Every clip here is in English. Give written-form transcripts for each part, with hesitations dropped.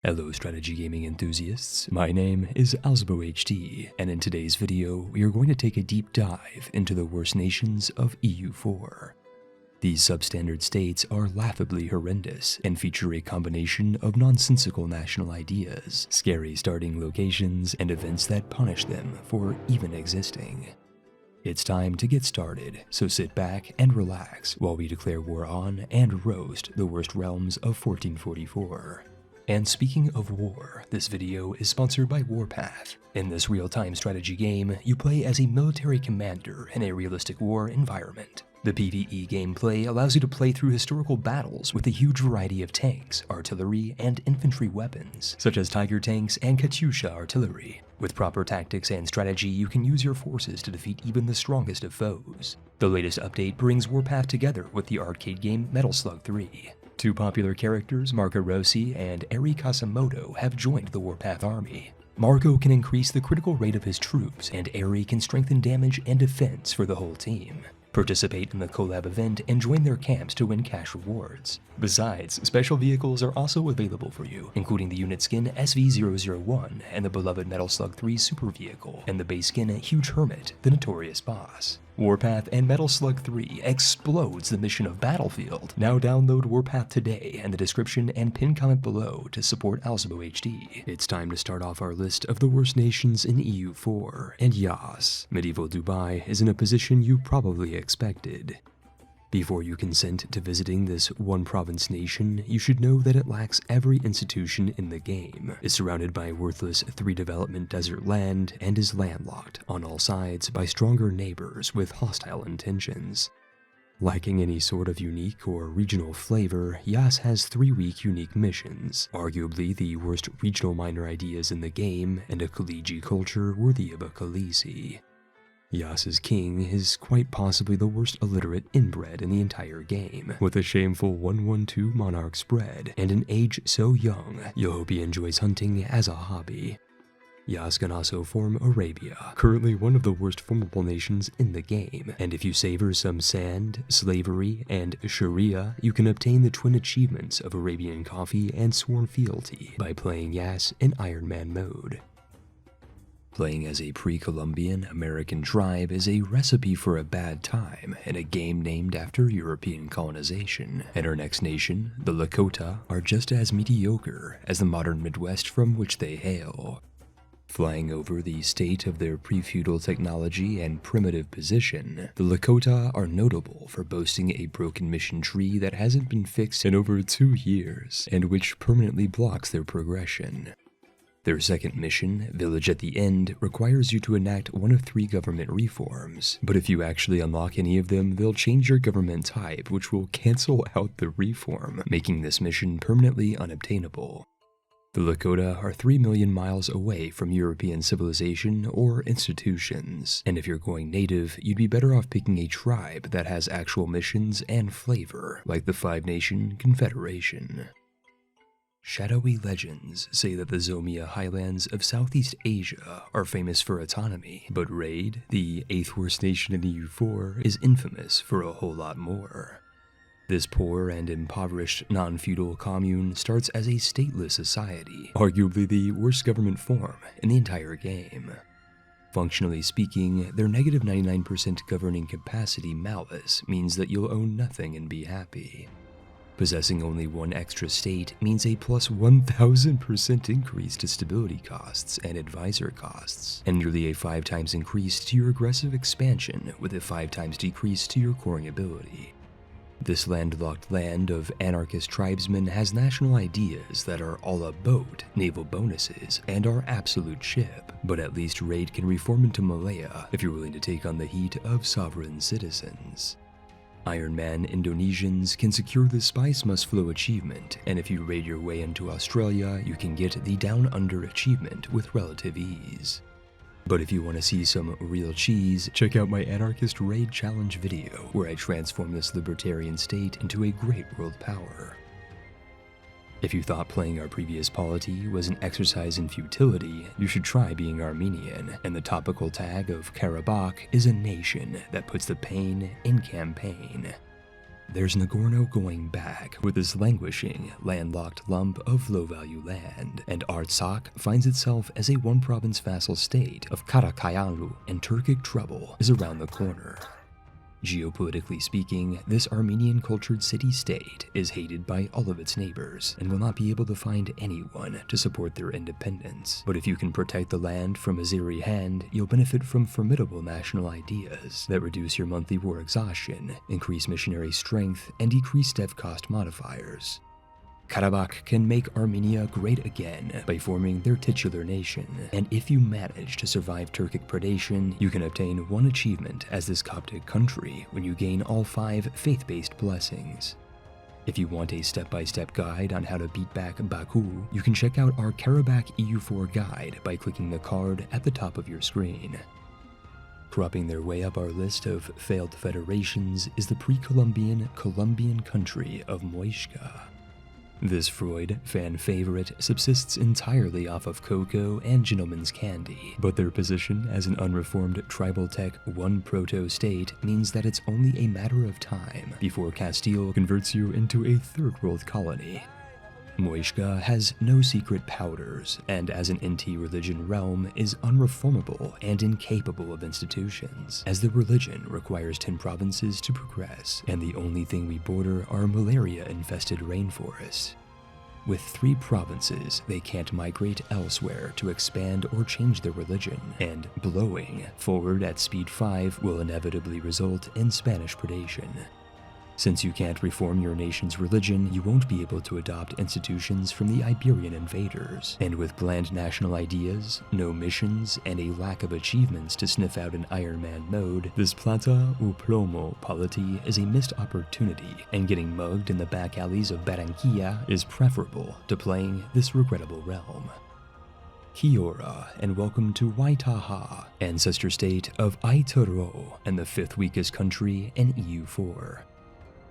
Hello strategy gaming enthusiasts, my name is AlzaboHD, and in today's video we are going to take a deep dive into the worst nations of EU4. These substandard states are laughably horrendous and feature a combination of nonsensical national ideas, scary starting locations, and events that punish them for even existing. It's time to get started, so sit back and relax while we declare war on and roast the worst realms of 1444. And speaking of war, this video is sponsored by Warpath. In this real-time strategy game, you play as a military commander in a realistic war environment. The PvE gameplay allows you to play through historical battles with a huge variety of tanks, artillery, and infantry weapons, such as Tiger tanks and Katyusha artillery. With proper tactics and strategy, you can use your forces to defeat even the strongest of foes. The latest update brings Warpath together with the arcade game Metal Slug 3. Two popular characters, Marco Rossi and Eri Kasamoto, have joined the Warpath army. Marco can increase the critical rate of his troops, and Eri can strengthen damage and defense for the whole team. Participate in the collab event and join their camps to win cash rewards. Besides, special vehicles are also available for you, including the unit skin SV001 and the beloved Metal Slug 3 super vehicle, and the base skin Huge Hermit, the notorious boss. Warpath and Metal Slug 3 explodes the mission of Battlefield. Now download Warpath today in the description and pin comment below to support AlzaboHD. It's time to start off our list of the worst nations in EU4, and yes, medieval Dubai is in a position you probably expected. Before you consent to visiting this one-province nation, you should know that it lacks every institution in the game, is surrounded by worthless 3-development desert land, and is landlocked on all sides by stronger neighbors with hostile intentions. Lacking any sort of unique or regional flavor, Yas has 3 weak unique missions, arguably the worst regional minor ideas in the game, and a Khaliji culture worthy of a Khaleesi. Yas's king is quite possibly the worst illiterate inbred in the entire game, with a shameful 112 monarch spread, and an age so young, you'll hope he enjoys hunting as a hobby. Yas can also form Arabia, currently one of the worst formable nations in the game, and if you savor some sand, slavery, and Sharia, you can obtain the twin achievements of Arabian coffee and sworn fealty by playing Yas in Iron Man mode. Playing as a pre-Columbian American tribe is a recipe for a bad time in a game named after European colonization, and our next nation, the Lakota, are just as mediocre as the modern Midwest from which they hail. Flying over the state of their pre-feudal technology and primitive position, the Lakota are notable for boasting a broken mission tree that hasn't been fixed in over 2 years, and which permanently blocks their progression. Their second mission, Village at the End, requires you to enact one of 3 government reforms, but if you actually unlock any of them, they'll change your government type, which will cancel out the reform, making this mission permanently unobtainable. The Lakota are 3 million miles away from European civilization or institutions, and if you're going native, you'd be better off picking a tribe that has actual missions and flavor, like the 5-Nation Confederation. Shadowy legends say that the Zomia highlands of Southeast Asia are famous for autonomy, but Rhade, the 8th worst nation in EU4, is infamous for a whole lot more. This poor and impoverished non-feudal commune starts as a stateless society, arguably the worst government form in the entire game. Functionally speaking, their negative 99% governing capacity malice means that you'll own nothing and be happy. Possessing only 1 extra state means a plus 1000% increase to stability costs and advisor costs, and nearly a 5 times increase to your aggressive expansion with a 5 times decrease to your coring ability. This landlocked land of anarchist tribesmen has national ideas that are all a boat, naval bonuses, and our absolute ship, but at least Rhade can reform into Malaya if you're willing to take on the heat of sovereign citizens. Iron Man Indonesians can secure the Spice Must Flow achievement, and if you raid your way into Australia, you can get the Down Under achievement with relative ease. But if you want to see some real cheese, check out my Anarchist Raid Challenge video, where I transform this libertarian state into a great world power. If you thought playing our previous polity was an exercise in futility, you should try being Armenian, and the topical tag of Karabakh is a nation that puts the pain in campaign. there's Nagorno going back with this languishing, landlocked lump of low-value land, and Artsakh finds itself as a one-province vassal state of Karakayanu, and Turkic trouble is around the corner. Geopolitically speaking, this Armenian-cultured city-state is hated by all of its neighbors and will not be able to find anyone to support their independence. But if you can protect the land from Azeri hand, you'll benefit from formidable national ideas that reduce your monthly war exhaustion, increase missionary strength, and decrease dev cost modifiers. Karabakh can make Armenia great again by forming their titular nation, and if you manage to survive Turkic predation, you can obtain one achievement as this Coptic country when you gain all 5 faith-based blessings. If you want a step-by-step guide on how to beat back Baku, you can check out our Karabakh EU4 guide by clicking the card at the top of your screen. Cropping their way up our list of failed federations is the pre-Columbian Colombian country of Muisca. This Freud fan favorite subsists entirely off of cocoa and gentleman's candy, but their position as an unreformed tribal tech 1 proto-state means that it's only a matter of time before Castile converts you into a third-world colony. Muisca has no secret powders, and as an NT religion realm is unreformable and incapable of institutions, as the religion requires 10 provinces to progress, and the only thing we border are malaria-infested rainforests. With 3 provinces, they can't migrate elsewhere to expand or change their religion, and blowing forward at speed 5 will inevitably result in Spanish predation. Since you can't reform your nation's religion, you won't be able to adopt institutions from the Iberian invaders. And with bland national ideas, no missions, and a lack of achievements to sniff out an Iron Man mode, this plata u plomo polity is a missed opportunity, and getting mugged in the back alleys of Barranquilla is preferable to playing this regrettable realm. Kia ora, and welcome to Waitaha, ancestor state of Aituro, and the 5th weakest country in EU4.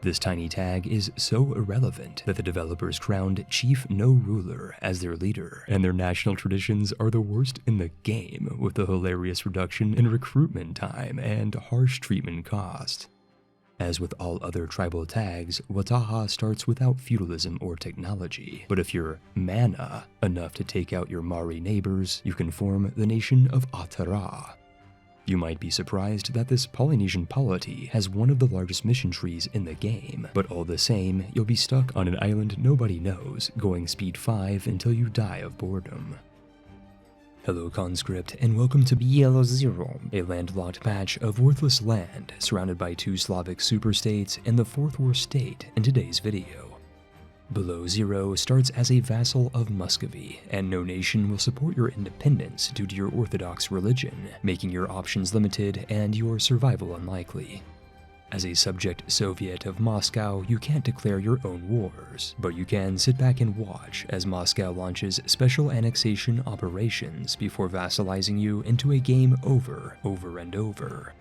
This tiny tag is so irrelevant that the developers crowned Chief No Ruler as their leader, and their national traditions are the worst in the game, with the hilarious reduction in recruitment time and harsh treatment cost. As with all other tribal tags, Wataha starts without feudalism or technology, but if you're mana enough to take out your Mari neighbors, you can form the nation of Atara. You might be surprised that this Polynesian polity has one of the largest mission trees in the game, but all the same, you'll be stuck on an island nobody knows, going speed 5 until you die of boredom. Hello conscript, and welcome to Yellow Zero, a landlocked patch of worthless land surrounded by 2 Slavic superstates and the 4th worst state in today's video. Below Zero starts as a vassal of Muscovy, and no nation will support your independence due to your Orthodox religion, making your options limited and your survival unlikely. As a subject Soviet of Moscow, you can't declare your own wars, but you can sit back and watch as Moscow launches special annexation operations before vassalizing you into a game over and over.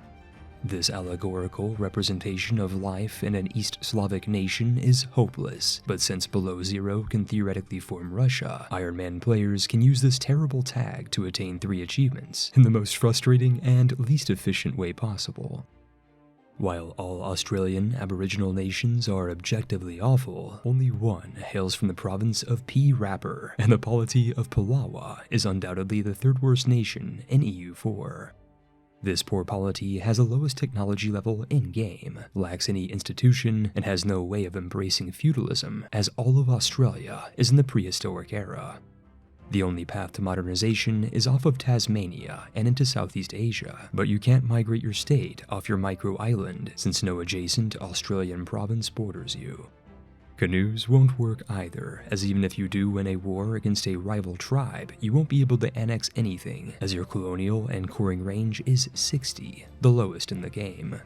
This allegorical representation of life in an East Slavic nation is hopeless, but since Below Zero can theoretically form Russia, Iron Man players can use this terrible tag to attain 3 achievements in the most frustrating and least efficient way possible. While all Australian Aboriginal nations are objectively awful, only one hails from the province of P. Rapper, and the polity of Palawa is undoubtedly the 3rd worst nation in EU4. This poor polity has the lowest technology level in-game, lacks any institution, and has no way of embracing feudalism, as all of Australia is in the prehistoric era. The only path to modernization is off of Tasmania and into Southeast Asia, but you can't migrate your state off your micro-island since no adjacent Australian province borders you. Canoes won't work either, as even if you do win a war against a rival tribe, you won't be able to annex anything, as your colonial and coring range is 60, the lowest in the game.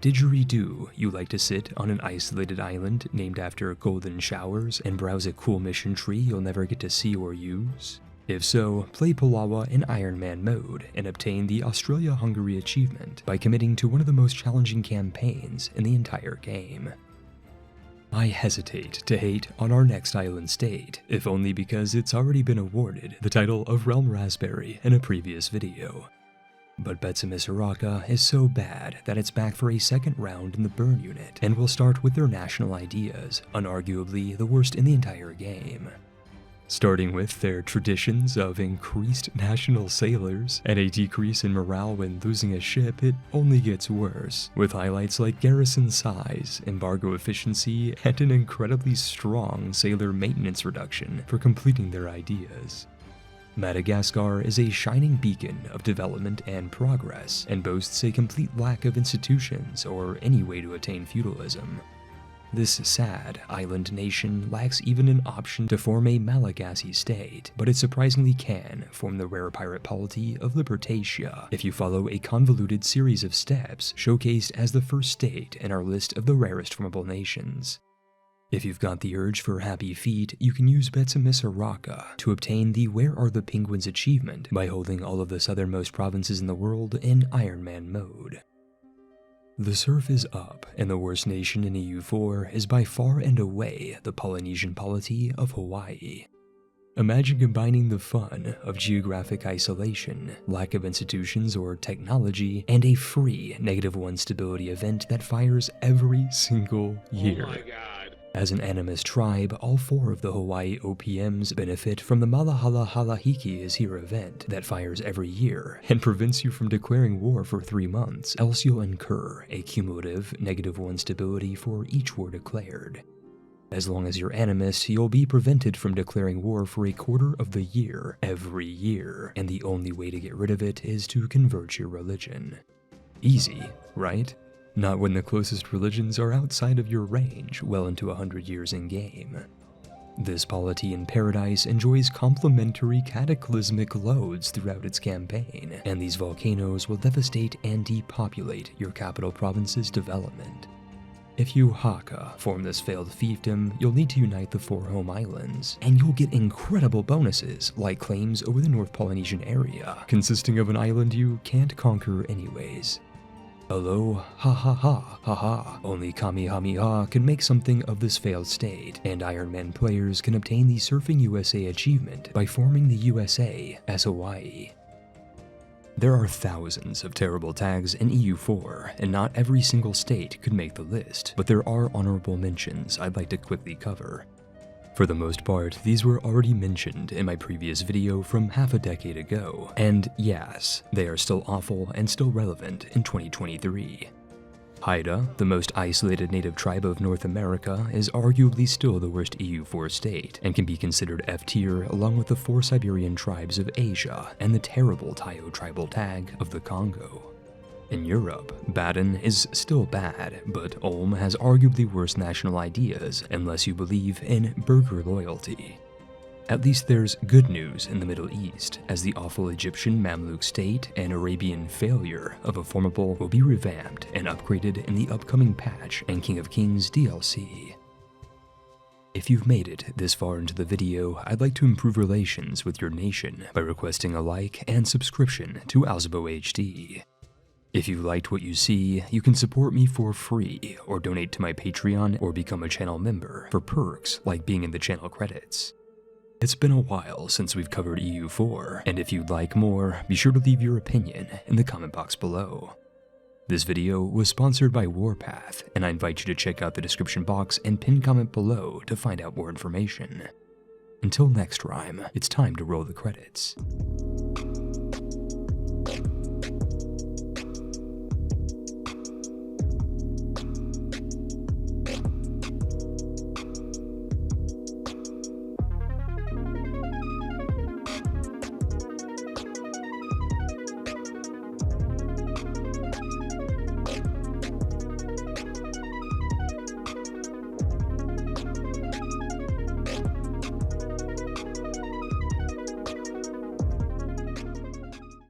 Didgeridoo, you like to sit on an isolated island named after golden showers and browse a cool mission tree you'll never get to see or use? If so, play Palawa in Iron Man mode and obtain the Australia-Hungary achievement by committing to one of the most challenging campaigns in the entire game. I hesitate to hate on our next island state, if only because it's already been awarded the title of Realm Raspberry in a previous video. But Betsamisaraka is so bad that it's back for a second round in the burn unit, and we'll start with their national ideas, unarguably the worst in the entire game. Starting with their traditions of increased national sailors and a decrease in morale when losing a ship, it only gets worse, with highlights like garrison size, embargo efficiency, and an incredibly strong sailor maintenance reduction for completing their ideas. Madagascar is a shining beacon of development and progress, and boasts a complete lack of institutions or any way to attain feudalism. This sad island nation lacks even an option to form a Malagasy state, but it surprisingly can form the rare pirate polity of Libertatia if you follow a convoluted series of steps showcased as the first state in our list of the rarest formable nations. If you've got the urge for happy feet, you can use Betsamisaraka to obtain the Where Are the Penguins achievement by holding all of the southernmost provinces in the world in Iron Man mode. The surf is up, and the worst nation in EU4 is by far and away the Polynesian polity of Hawaii. Imagine combining the fun of geographic isolation, lack of institutions or technology, and a free -1 stability event that fires every single year. Oh my God. As an animist tribe, all 4 of the Hawaii OPMs benefit from the Malahala Halahiki is Here event that fires every year and prevents you from declaring war for 3 months, else you'll incur a cumulative -1 stability for each war declared. As long as you're animist, you'll be prevented from declaring war for a quarter of the year, every year, and the only way to get rid of it is to convert your religion. Easy, right? Not when the closest religions are outside of your range, well into 100 years in-game. This polity in Paradise enjoys complementary cataclysmic loads throughout its campaign, and these volcanoes will devastate and depopulate your capital province's development. If you Haka form this failed fiefdom, you'll need to unite the 4 home islands, and you'll get incredible bonuses like claims over the North Polynesian area, consisting of an island you can't conquer anyways. Hello, ha ha ha, ha ha. Only Kamehameha can make something of this failed state, and Iron Man players can obtain the Surfing USA achievement by forming the USA as Hawaii. There are thousands of terrible tags in EU4, and not every single state could make the list, but there are honorable mentions I'd like to quickly cover. For the most part, these were already mentioned in my previous video from half a decade ago, and yes, they are still awful and still relevant in 2023. Haida, the most isolated native tribe of North America, is arguably still the worst EU4 state, and can be considered F-tier along with the 4 Siberian tribes of Asia and the terrible Tayo tribal tag of the Congo. In Europe, Baden is still bad, but Ulm has arguably worse national ideas unless you believe in burger loyalty. At least there's good news in the Middle East, as the awful Egyptian Mamluk state and Arabian failure of a formable will be revamped and upgraded in the upcoming patch and King of Kings DLC. If you've made it this far into the video, I'd like to improve relations with your nation by requesting a like and subscription to AlzaboHD. If you liked what you see, you can support me for free, or donate to my Patreon, or become a channel member for perks like being in the channel credits. It's been a while since we've covered EU4, and if you'd like more, be sure to leave your opinion in the comment box below. This video was sponsored by Warpath, and I invite you to check out the description box and pinned comment below to find out more information. Until next rhyme, it's time to roll the credits.